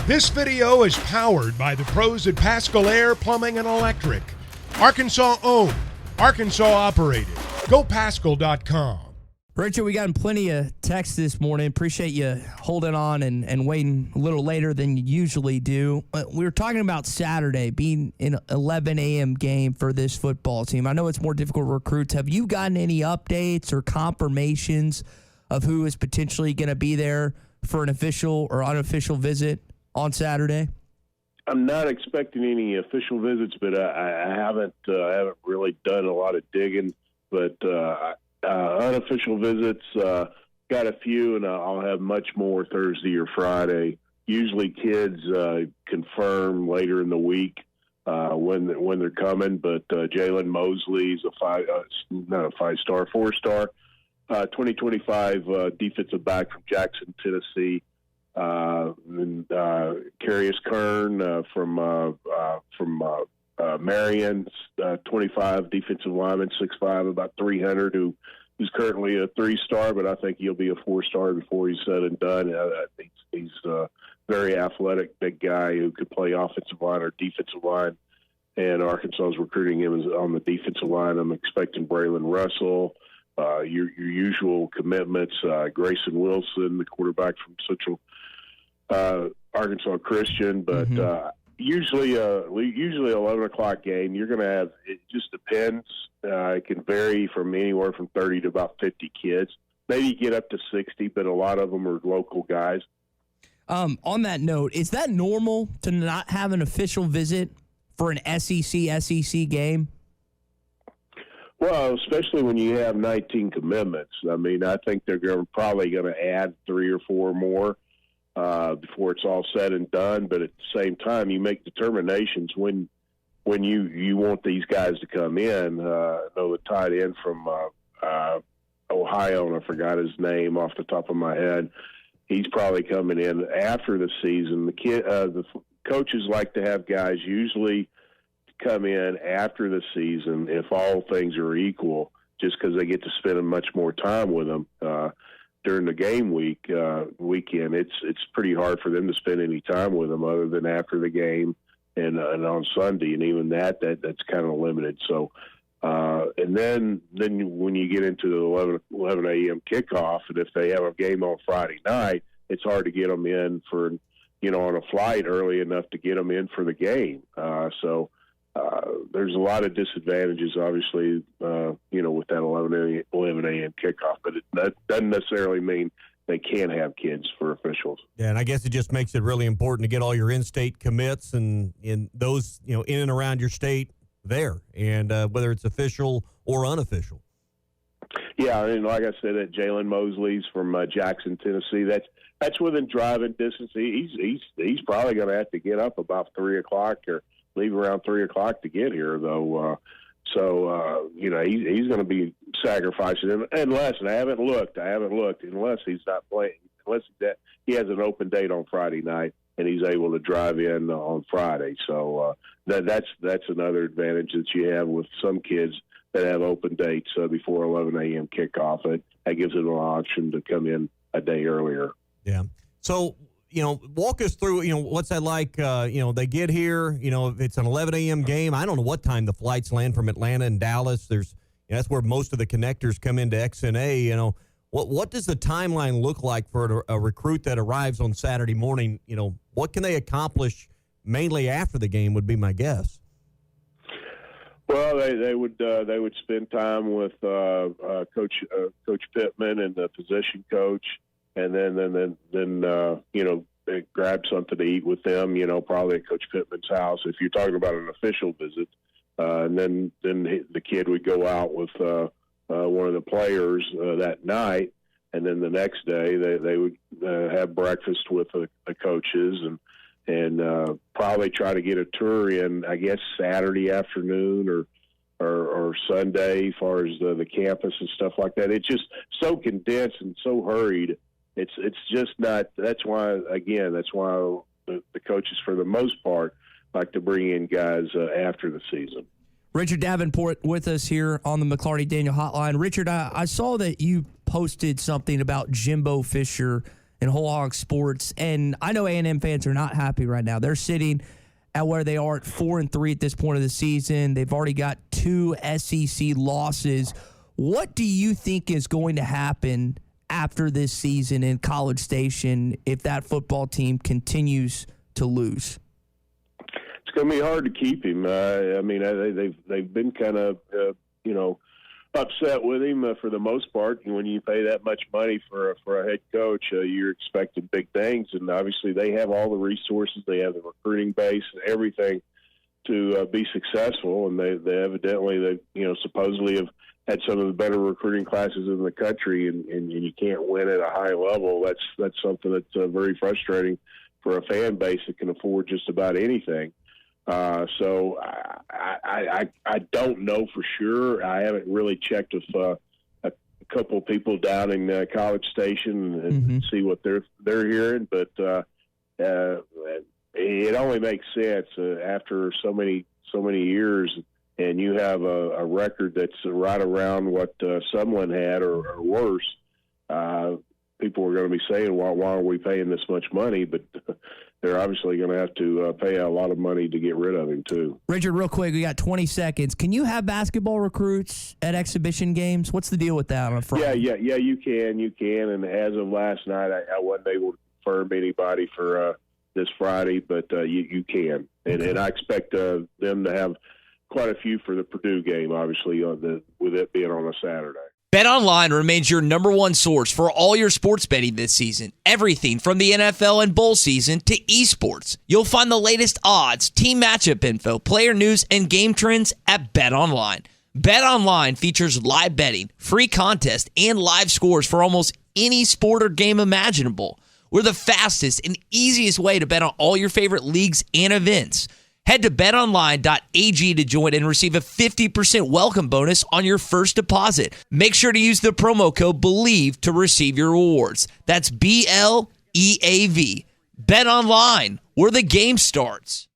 This video is powered by the pros at Pascal Air Plumbing and Electric. Arkansas owned, Arkansas operated. GoPascal.com. Richard, we got plenty of texts this morning. Appreciate you holding on and waiting a little later than you usually do. We were talking about Saturday being an 11 a.m. game for this football team. I know it's more difficult to recruit. Have you gotten any updates or confirmations of who is potentially going to be there for an official or unofficial visit on Saturday? I'm not expecting any official visits, but I haven't really done a lot of digging. But unofficial visits, got a few, and I'll have much more Thursday or Friday. Usually kids confirm later in the week when they're coming, but Jalen Mosley's not a five-star, four-star, 2025 defensive back from Jackson, Tennessee. And Carius Kern from Marion, 25 defensive lineman, 6'5", about 300, who's currently a three-star, but I think he'll be a four-star before he's said and done. I think he's a very athletic, big guy who could play offensive line or defensive line, and Arkansas is recruiting him on the defensive line. I'm expecting Braylon Russell, your usual commitments, Grayson Wilson, the quarterback from Central Arkansas Christian, but usually 11 o'clock game. You're going to have, it just depends. It can vary from anywhere from 30 to about 50 kids. Maybe get up to 60, but a lot of them are local guys. On that note, is that normal to not have an official visit for an SEC game? Well, especially when you have 19 commitments. I mean, I think they're probably going to add 3 or 4 more before it's all said and done. But at the same time, you make determinations when you want these guys to come in. I know the tight end from Ohio, and I forgot his name off the top of my head. He's probably coming in after the season. The coaches like to have guys usually come in after the season if all things are equal, just because they get to spend much more time with them during the game weekend. It's pretty hard for them to spend any time with them other than after the game and on Sunday, and even that's kind of limited. So and then when you get into the 11 a.m. kickoff, and if they have a game on Friday night, it's hard to get them in for on a flight early enough to get them in for the game. So there's a lot of disadvantages, obviously, with that 11 a.m. kickoff, but that doesn't necessarily mean they can't have kids for officials. Yeah, and I guess it just makes it really important to get all your in-state commits and in those, in and around your state there, and whether it's official or unofficial. Yeah, I mean, like I said, that Jalen Mosley's from Jackson, Tennessee. That's within driving distance. He's probably going to have to get up about 3 o'clock or leave around 3 o'clock to get here, though. He's going to be sacrificing unless, and I haven't looked, unless he's not playing, unless he has an open date on Friday night and he's able to drive in on Friday. So that's another advantage that you have with some kids that have open dates before 11 a.m. kickoff. That gives them an option to come in a day earlier. Yeah. So, walk us through, what's that like? They get here, if it's an 11 a.m. game. I don't know what time the flights land from Atlanta and Dallas. That's where most of the connectors come into XNA. What does the timeline look like for a recruit that arrives on Saturday morning? What can they accomplish mainly after the game would be my guess. Well, they would spend time with Coach Pittman and the position coach, and then they grab something to eat with them. Probably at Coach Pittman's house if you're talking about an official visit. And then the kid would go out with one of the players that night, and then the next day they would have breakfast with the coaches and probably try to get a tour in, I guess, Saturday afternoon or Sunday as far as the campus and stuff like that. It's just so condensed and so hurried. It's just not. That's why the coaches, for the most part, like to bring in guys after the season. Richard Davenport with us here on the McLarty Daniel Hotline. Richard, I saw that you posted something about Jimbo Fisher and Whole Hog Sports. And I know A&M fans are not happy right now. They're sitting at where they are at 4-3 at this point of the season. They've already got 2 SEC losses. What do you think is going to happen after this season in College Station if that football team continues to lose? It's going to be hard to keep him. I mean, they've been kind of upset with him for the most part. When you pay that much money for a head coach, you're expecting big things, and obviously they have all the resources. They have the recruiting base and everything to be successful, and they evidently supposedly have had some of the better recruiting classes in the country, and you can't win at a high level. That's something that's very frustrating for a fan base that can afford just about anything. So I don't know for sure. I haven't really checked with a couple of people down in College Station and see what they're hearing, but it only makes sense after so many years, and you have a record that's right around what someone had or worse. People are going to be saying, why are we paying this much money? But they're obviously going to have to pay a lot of money to get rid of him, too. Richard, real quick, we got 20 seconds. Can you have basketball recruits at exhibition games? What's the deal with that on Friday? Yeah, you can. And as of last night, I wasn't able to confirm anybody for this Friday, but you can. And I expect them to have quite a few for the Purdue game, obviously, with it being on a Saturday. BetOnline remains your number one source for all your sports betting this season. Everything from the NFL and bowl season to esports. You'll find the latest odds, team matchup info, player news, and game trends at BetOnline. BetOnline features live betting, free contests, and live scores for almost any sport or game imaginable. We're the fastest and easiest way to bet on all your favorite leagues and events. Head to betonline.ag to join and receive a 50% welcome bonus on your first deposit. Make sure to use the promo code BELIEVE to receive your rewards. That's BLEAV. Bet Online, where the game starts.